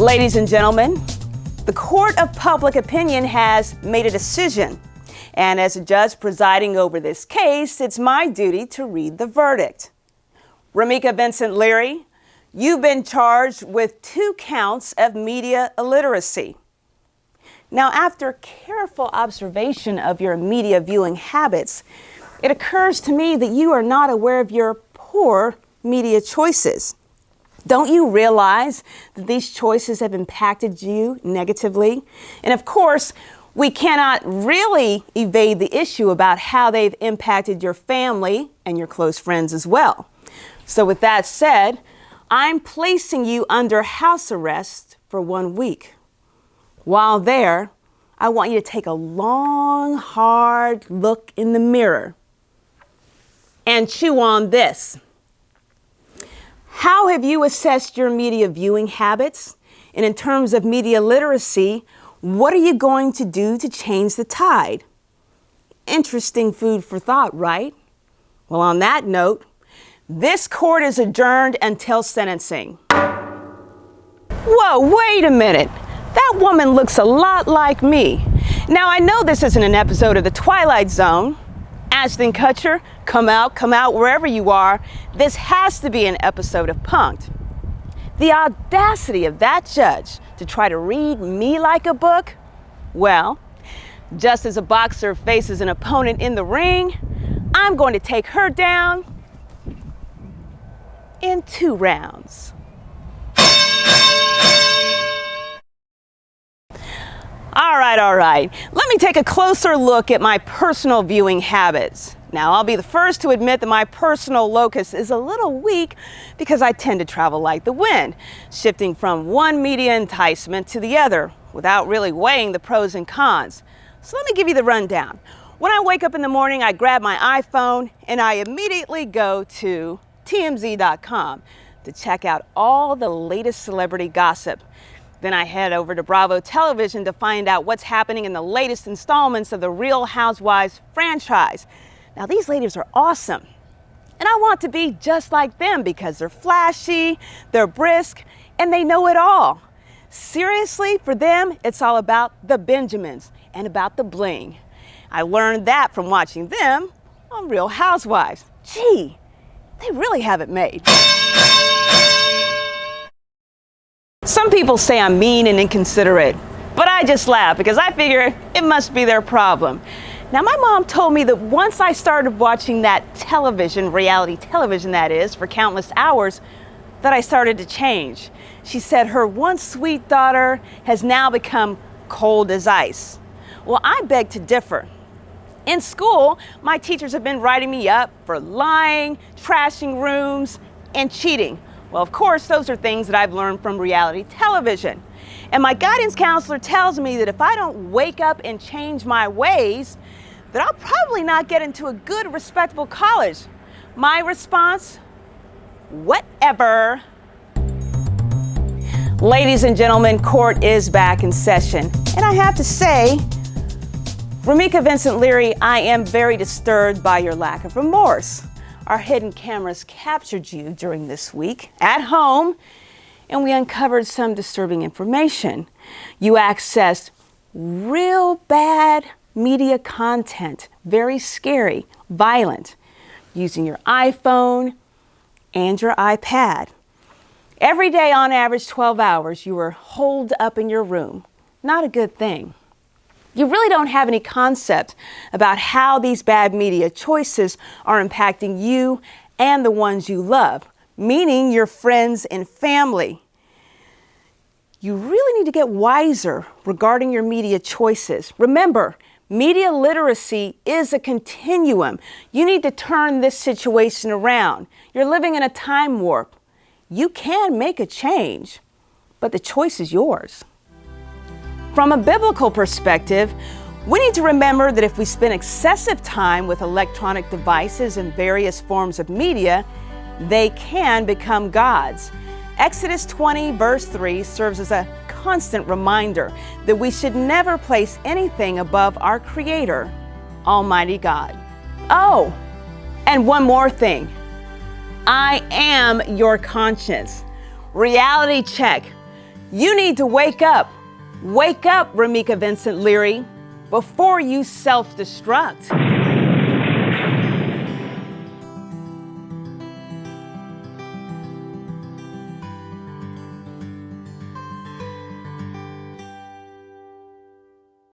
Ladies and gentlemen, the Court of Public Opinion has made a decision. And as a judge presiding over this case, it's my duty to read the verdict. Ramika Vincent Leary, you've been charged with 2 counts of media illiteracy. Now, after careful observation of your media viewing habits, it occurs to me that you are not aware of your poor media choices. Don't you realize that these choices have impacted you negatively? And of course, we cannot really evade the issue about how they've impacted your family and your close friends as well. So with that said, I'm placing you under house arrest for 1 week. While there, I want you to take a long, hard look in the mirror and chew on this. How have you assessed your media viewing habits? And in terms of media literacy, what are you going to do to change the tide? Interesting food for thought, right? Well, on that note, this court is adjourned until sentencing. Whoa, wait a minute. That woman looks a lot like me. Now, I know this isn't an episode of The Twilight Zone. Ashton Kutcher, come out wherever you are. This has to be an episode of Punk'd. The audacity of that judge to try to read me like a book? Well, just as a boxer faces an opponent in the ring, I'm going to take her down in 2 rounds. All right. Let me take a closer look at my personal viewing habits. Now, I'll be the first to admit that my personal locus is a little weak because I tend to travel like the wind, shifting from one media enticement to the other without really weighing the pros and cons. So let me give you the rundown. When I wake up in the morning, I grab my iPhone and I immediately go to TMZ.com to check out all the latest celebrity gossip. Then I head over to Bravo Television to find out what's happening in the latest installments of the Real Housewives franchise. Now, these ladies are awesome, and I want to be just like them because they're flashy, they're brisk, and they know it all. Seriously, for them, it's all about the Benjamins and about the bling. I learned that from watching them on Real Housewives. Gee, they really have it made. Some people say I'm mean and inconsiderate, but I just laugh because I figure it must be their problem. Now, my mom told me that once I started watching that television, reality television that is, for countless hours, that I started to change. She said her once sweet daughter has now become cold as ice. Well, I beg to differ. In school, my teachers have been writing me up for lying, trashing rooms, and cheating. Well, of course, those are things that I've learned from reality television. And my guidance counselor tells me that if I don't wake up and change my ways, that I'll probably not get into a good, respectable college. My response? Whatever. Ladies and gentlemen, court is back in session. And I have to say, Ramika Vincent Leary, I am very disturbed by your lack of remorse. Our hidden cameras captured you during this week at home, and we uncovered some disturbing information. You accessed real bad media content, very scary, violent, using your iPhone and your iPad. Every day, on average, 12 hours, you were holed up in your room. Not a good thing. You really don't have any concept about how these bad media choices are impacting you and the ones you love, meaning your friends and family. You really need to get wiser regarding your media choices. Remember, media literacy is a continuum. You need to turn this situation around. You're living in a time warp. You can make a change, but the choice is yours. From a biblical perspective, we need to remember that if we spend excessive time with electronic devices and various forms of media, they can become gods. Exodus 20, verse 3 serves as a constant reminder that we should never place anything above our Creator, Almighty God. Oh, and one more thing. I am your conscience. Reality check. You need to wake up. Wake up, Ramika Vincent Leary, before you self-destruct.